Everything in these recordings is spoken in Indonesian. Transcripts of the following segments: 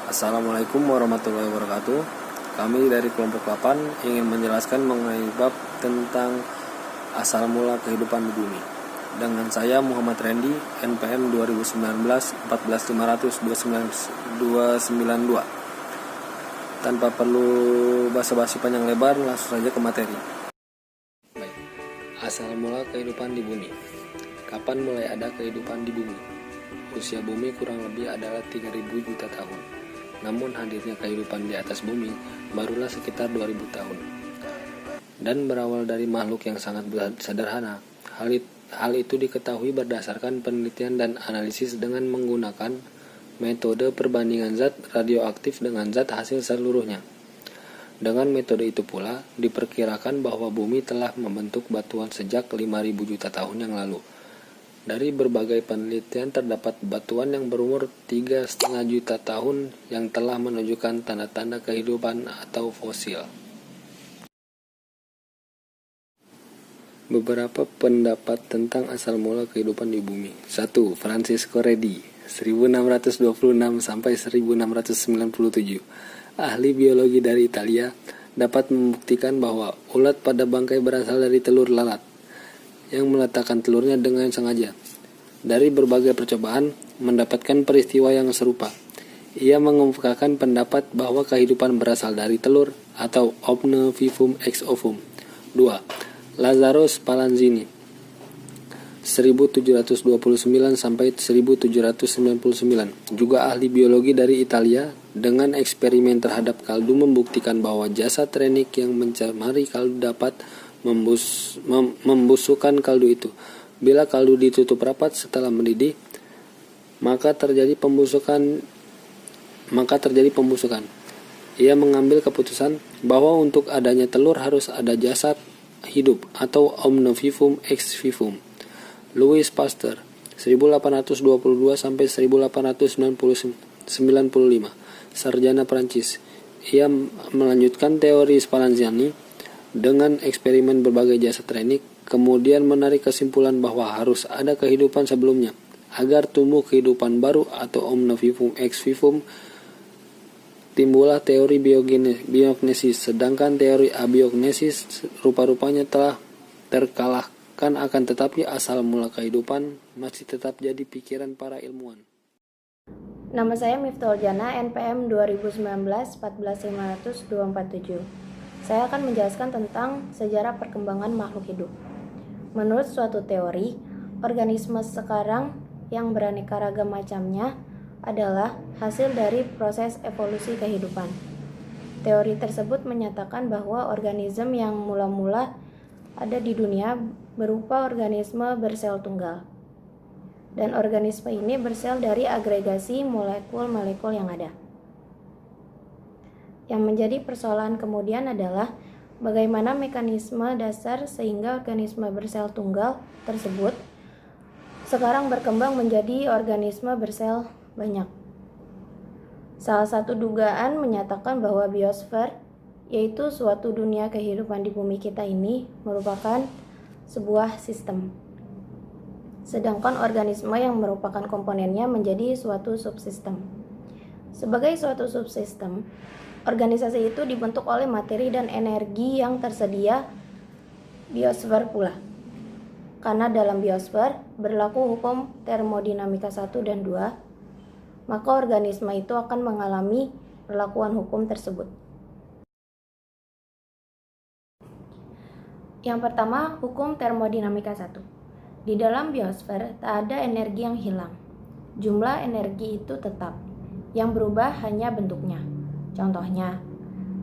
Assalamualaikum warahmatullahi wabarakatuh. Kami dari kelompok 8 ingin menjelaskan mengenai bab tentang asal mula kehidupan di bumi. Dengan saya Muhammad Randy, NPM 2019 14500 292. Tanpa perlu basa-basi panjang lebar, langsung saja ke materi. Baik. Asal mula kehidupan di bumi. Kapan mulai ada kehidupan di bumi? Usia bumi kurang lebih adalah 3000 juta tahun. Namun hadirnya kehidupan di atas bumi barulah sekitar 2000 tahun. Dan berawal dari makhluk yang sangat sederhana. Hal itu diketahui berdasarkan penelitian dan analisis dengan menggunakan metode perbandingan zat radioaktif dengan zat hasil seluruhnya. Dengan metode itu pula diperkirakan bahwa bumi telah membentuk batuan sejak 5000 juta tahun yang lalu. Dari berbagai penelitian terdapat batuan yang berumur 3,5 juta tahun yang telah menunjukkan tanda-tanda kehidupan atau fosil. Beberapa pendapat tentang asal mula kehidupan di bumi. 1. Francisco Redi, 1626 sampai 1697. Ahli biologi dari Italia dapat membuktikan bahwa ulat pada bangkai berasal dari telur lalat yang meletakkan telurnya dengan sengaja. Dari berbagai percobaan, mendapatkan peristiwa yang serupa. Ia mengemukakan pendapat bahwa kehidupan berasal dari telur atau omne vivum ex ovum. 2. Lazzaro Spallanzani 1729 sampai 1799, juga ahli biologi dari Italia, dengan eksperimen terhadap kaldu membuktikan bahwa jasad renik yang mencemari kaldu dapat membusukkan kaldu itu. Bila kaldu ditutup rapat setelah mendidih, maka terjadi pembusukan. Ia mengambil keputusan bahwa untuk adanya telur harus ada jasad hidup atau omne vivum ex vivum. Louis Pasteur 1822 sampai 1895, sarjana Prancis. Ia melanjutkan teori Spallanzani dengan eksperimen berbagai jasad renik, kemudian menarik kesimpulan bahwa harus ada kehidupan sebelumnya agar tumbuh kehidupan baru atau omne vivum ex vivum. Timbullah teori biognesis, sedangkan teori abiognesis rupa-rupanya telah terkalahkan, akan tetapi asal mula kehidupan masih tetap jadi pikiran para ilmuwan. Nama saya Miftahul Jana, NPM 2019 14500 247. Saya akan menjelaskan tentang sejarah perkembangan makhluk hidup. Menurut suatu teori, organisme sekarang yang beraneka ragam macamnya adalah hasil dari proses evolusi kehidupan. Teori tersebut menyatakan bahwa organisme yang mula-mula ada di dunia berupa organisme bersel tunggal. Dan organisme ini bersel dari agregasi molekul-molekul yang ada. Yang menjadi persoalan kemudian adalah bagaimana mekanisme dasar sehingga organisme bersel tunggal tersebut sekarang berkembang menjadi organisme bersel banyak. Salah satu dugaan menyatakan bahwa biosfer, yaitu suatu dunia kehidupan di bumi kita ini, merupakan sebuah sistem. Sedangkan organisme yang merupakan komponennya menjadi suatu subsistem. Sebagai suatu subsistem, organisasi itu dibentuk oleh materi dan energi yang tersedia biosfer pula. Karena dalam biosfer berlaku hukum termodinamika 1 dan 2, maka organisme itu akan mengalami perlakuan hukum tersebut. Yang pertama, hukum termodinamika 1. Di dalam biosfer tak ada energi yang hilang. Jumlah energi itu tetap. Yang berubah hanya bentuknya. Contohnya,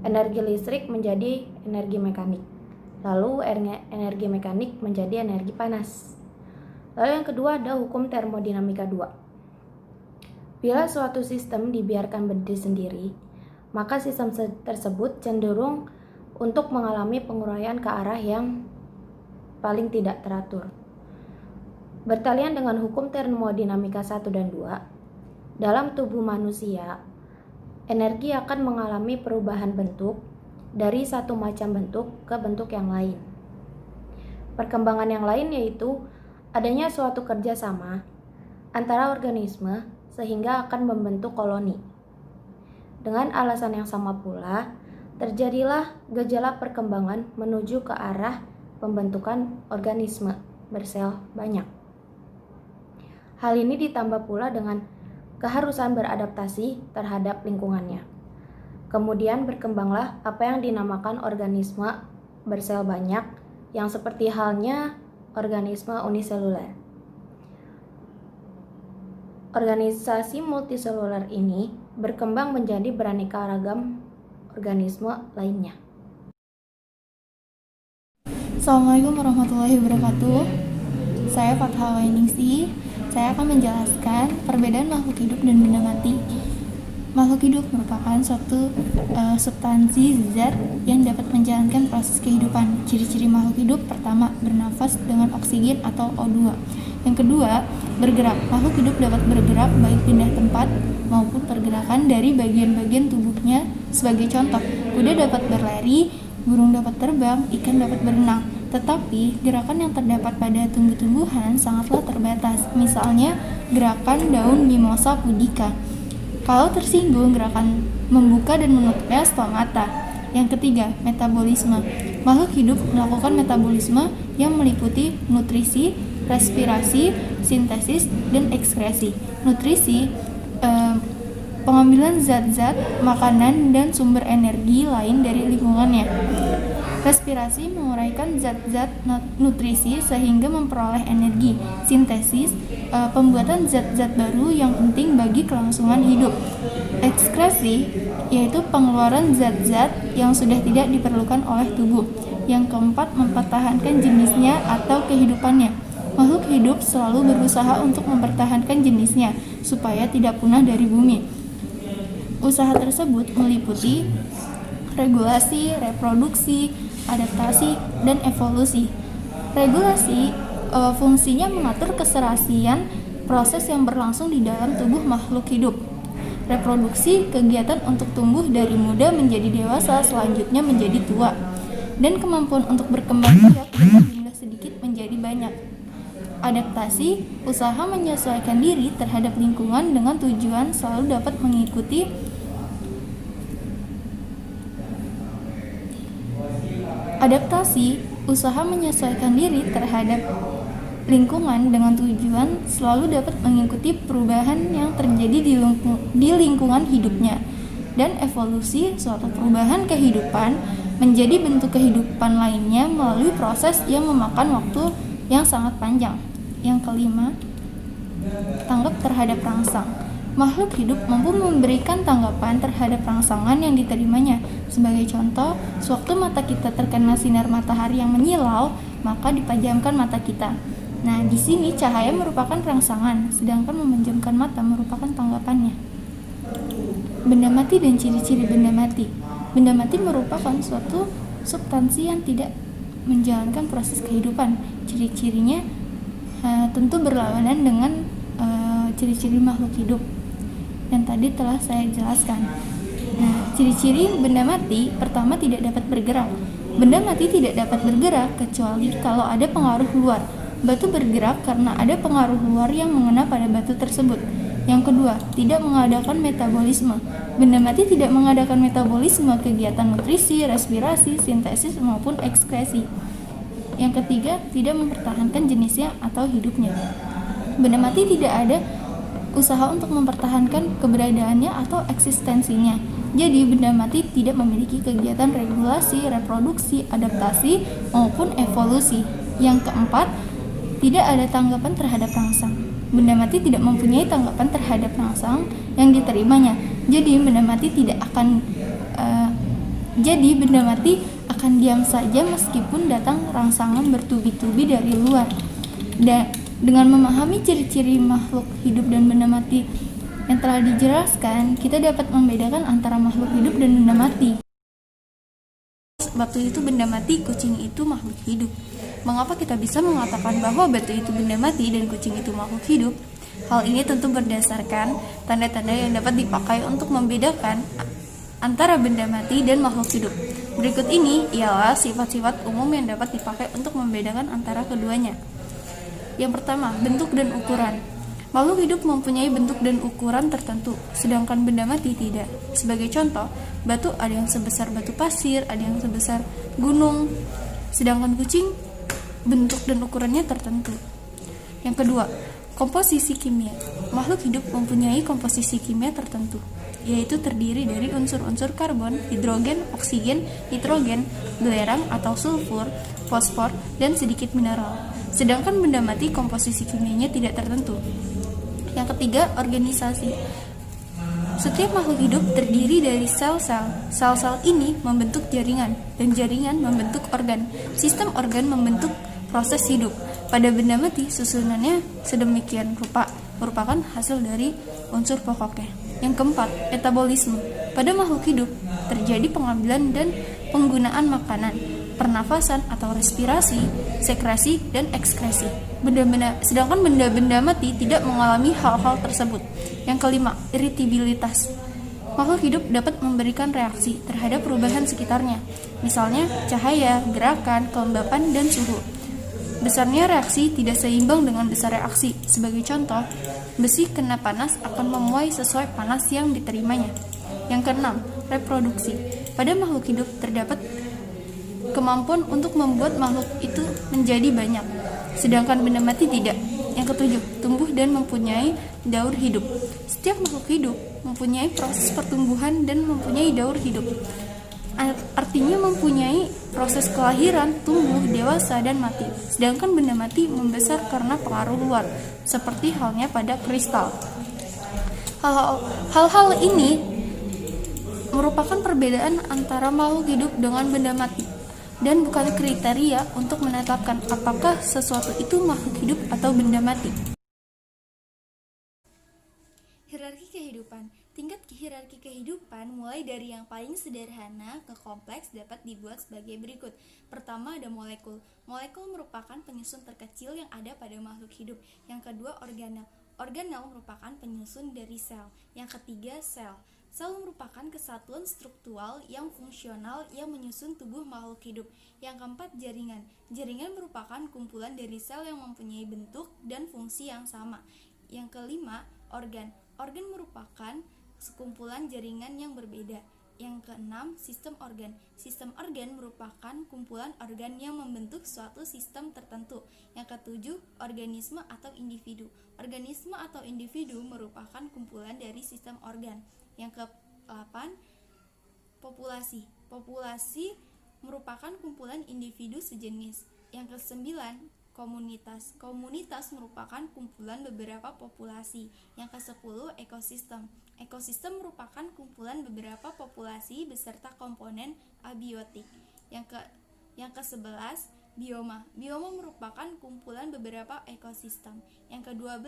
energi listrik menjadi energi mekanik. Lalu energi mekanik menjadi energi panas. Lalu yang kedua ada hukum termodinamika 2. Bila suatu sistem dibiarkan berdiri sendiri, maka sistem tersebut cenderung untuk mengalami penguraian ke arah yang paling tidak teratur. Bertalian dengan hukum termodinamika 1 dan 2, dalam tubuh manusia, energi akan mengalami perubahan bentuk dari satu macam bentuk ke bentuk yang lain. Perkembangan yang lain yaitu adanya suatu kerjasama antara organisme sehingga akan membentuk koloni. Dengan alasan yang sama pula, terjadilah gejala perkembangan menuju ke arah pembentukan organisme bersel banyak. Hal ini ditambah pula dengan keharusan beradaptasi terhadap lingkungannya. Kemudian berkembanglah apa yang dinamakan organisme bersel banyak yang seperti halnya organisme uniseluler. Organisasi multiseluler ini berkembang menjadi beraneka ragam organisme lainnya. Assalamualaikum warahmatullahi wabarakatuh. Saya Fatha Wainingsi. Saya akan menjelaskan perbedaan makhluk hidup dan benda mati. Makhluk hidup merupakan suatu substansi zat yang dapat menjalankan proses kehidupan. Ciri-ciri makhluk hidup: pertama, bernafas dengan oksigen atau O2. Yang kedua, bergerak. Makhluk hidup dapat bergerak baik pindah tempat maupun pergerakan dari bagian-bagian tubuhnya. Sebagai contoh, kuda dapat berlari, burung dapat terbang, ikan dapat berenang. Tetapi, gerakan yang terdapat pada tumbuh-tumbuhan sangatlah terbatas. Misalnya, gerakan daun Mimosa pudica. Kalau tersinggung, gerakan membuka dan menutupnya stomata. Yang ketiga, metabolisme. Makhluk hidup melakukan metabolisme yang meliputi nutrisi, respirasi, sintesis, dan ekskresi. Nutrisi, pengambilan zat-zat makanan dan sumber energi lain dari lingkungannya. Respirasi, menguraikan zat-zat nutrisi sehingga memperoleh energi. Sintesis, pembuatan zat-zat baru yang penting bagi kelangsungan hidup. Ekskresi, yaitu pengeluaran zat-zat yang sudah tidak diperlukan oleh tubuh. Yang keempat, mempertahankan jenisnya atau kehidupannya. Makhluk hidup selalu berusaha untuk mempertahankan jenisnya supaya tidak punah dari bumi. Usaha tersebut meliputi regulasi, reproduksi, adaptasi, dan evolusi. Regulasi fungsinya mengatur keserasian proses yang berlangsung di dalam tubuh makhluk hidup. Reproduksi, kegiatan untuk tumbuh dari muda menjadi dewasa, selanjutnya menjadi tua. Dan kemampuan untuk berkembang biak dengan jumlah sedikit menjadi banyak. Adaptasi, usaha menyesuaikan diri terhadap lingkungan dengan tujuan selalu dapat mengikuti perubahan yang terjadi di lingkungan hidupnya. Dan evolusi, suatu perubahan kehidupan menjadi bentuk kehidupan lainnya melalui proses yang memakan waktu yang sangat panjang. Yang kelima, tanggap terhadap rangsang. Makhluk hidup mampu memberikan tanggapan terhadap rangsangan yang diterimanya. Sebagai contoh, sewaktu mata kita terkena sinar matahari yang menyilau, maka dipejamkan mata kita. Nah, di sini cahaya merupakan rangsangan, sedangkan memejamkan mata merupakan tanggapannya. Benda mati dan ciri-ciri benda mati. Benda mati merupakan suatu substansi yang tidak menjalankan proses kehidupan. Ciri-cirinya tentu berlawanan dengan ciri-ciri makhluk hidup yang tadi telah saya jelaskan. Nah, ciri-ciri benda mati: pertama, tidak dapat bergerak. Benda mati tidak dapat bergerak kecuali kalau ada pengaruh luar. Batu bergerak karena ada pengaruh luar yang mengena pada batu tersebut. Yang kedua, tidak mengadakan metabolisme. Benda mati tidak mengadakan metabolisme, kegiatan nutrisi, respirasi, sintesis, maupun ekskresi. Yang ketiga, tidak mempertahankan jenisnya atau hidupnya. Benda mati tidak ada usaha untuk mempertahankan keberadaannya atau eksistensinya. Jadi, benda mati tidak memiliki kegiatan regulasi, reproduksi, adaptasi, maupun evolusi. Yang keempat, tidak ada tanggapan terhadap rangsang. Benda mati tidak mempunyai tanggapan terhadap rangsang yang diterimanya. Jadi, benda mati akan diam saja meskipun datang rangsangan bertubi-tubi dari luar. Dan dengan memahami ciri-ciri makhluk hidup dan benda mati yang telah dijelaskan, kita dapat membedakan antara makhluk hidup dan benda mati. Batu itu benda mati, kucing itu makhluk hidup. Mengapa kita bisa mengatakan bahwa batu itu benda mati dan kucing itu makhluk hidup? Hal ini tentu berdasarkan tanda-tanda yang dapat dipakai untuk membedakan antara benda mati dan makhluk hidup. Berikut ini ialah sifat-sifat umum yang dapat dipakai untuk membedakan antara keduanya. Yang pertama, bentuk dan ukuran. Makhluk hidup mempunyai bentuk dan ukuran tertentu, sedangkan benda mati tidak. Sebagai contoh, batu ada yang sebesar batu pasir, ada yang sebesar gunung, sedangkan kucing bentuk dan ukurannya tertentu. Yang kedua, komposisi kimia. Makhluk hidup mempunyai komposisi kimia tertentu, yaitu terdiri dari unsur-unsur karbon, hidrogen, oksigen, nitrogen, belerang atau sulfur, fosfor, dan sedikit mineral. Sedangkan benda mati komposisi kimianya tidak tertentu. Yang ketiga, organisasi. Setiap makhluk hidup terdiri dari sel-sel. Sel-sel ini membentuk jaringan, dan jaringan membentuk organ. Sistem organ membentuk proses hidup. Pada benda mati, susunannya sedemikian rupa, merupakan hasil dari unsur pokoknya. Yang keempat, metabolisme. Pada makhluk hidup, terjadi pengambilan dan penggunaan makanan, pernafasan atau respirasi, sekresi, dan ekskresi. Sedangkan benda-benda mati tidak mengalami hal-hal tersebut. Yang kelima, irritabilitas. Makhluk hidup dapat memberikan reaksi terhadap perubahan sekitarnya, misalnya cahaya, gerakan, kelembapan, dan suhu. Besarnya reaksi tidak seimbang dengan besar reaksi. Sebagai contoh, besi kena panas akan memuai sesuai panas yang diterimanya. Yang keenam, reproduksi. Pada makhluk hidup terdapat kemampuan untuk membuat makhluk itu menjadi banyak, sedangkan benda mati tidak. Yang ketujuh, tumbuh dan mempunyai daur hidup. Setiap makhluk hidup mempunyai proses pertumbuhan dan mempunyai daur hidup. Artinya mempunyai proses kelahiran, tumbuh, dewasa, dan mati. Sedangkan benda mati membesar karena pengaruh luar, seperti halnya pada kristal. Hal-hal ini merupakan perbedaan antara makhluk hidup dengan benda mati, dan bukan kriteria untuk menetapkan apakah sesuatu itu makhluk hidup atau benda mati. Hierarki kehidupan. Tingkat hierarki kehidupan mulai dari yang paling sederhana ke kompleks dapat dibuat sebagai berikut. Pertama, ada molekul. Molekul merupakan penyusun terkecil yang ada pada makhluk hidup. Yang kedua, organel. Organel merupakan penyusun dari sel. Yang ketiga, sel. Sel merupakan kesatuan struktural yang fungsional yang menyusun tubuh makhluk hidup. Yang keempat, jaringan. Jaringan merupakan kumpulan dari sel yang mempunyai bentuk dan fungsi yang sama. Yang kelima, organ. Organ merupakan sekumpulan jaringan yang berbeda. Yang keenam, sistem organ. Sistem organ merupakan kumpulan organ yang membentuk suatu sistem tertentu. Yang ketujuh, organisme atau individu. Organisme atau individu merupakan kumpulan dari sistem organ. Yang ke-8, populasi. Populasi merupakan kumpulan individu sejenis. Yang ke-9, komunitas. Komunitas merupakan kumpulan beberapa populasi. Yang ke-10, ekosistem. Ekosistem merupakan kumpulan beberapa populasi beserta komponen abiotik. Yang ke-11, bioma. Bioma merupakan kumpulan beberapa ekosistem. Yang ke-12,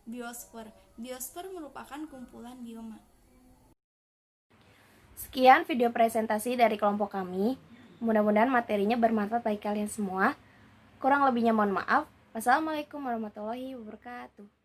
biosfer. Biosfer merupakan kumpulan bioma. Sekian video presentasi dari kelompok kami. Mudah-mudahan materinya bermanfaat bagi kalian semua. Kurang lebihnya mohon maaf. Wassalamualaikum warahmatullahi wabarakatuh.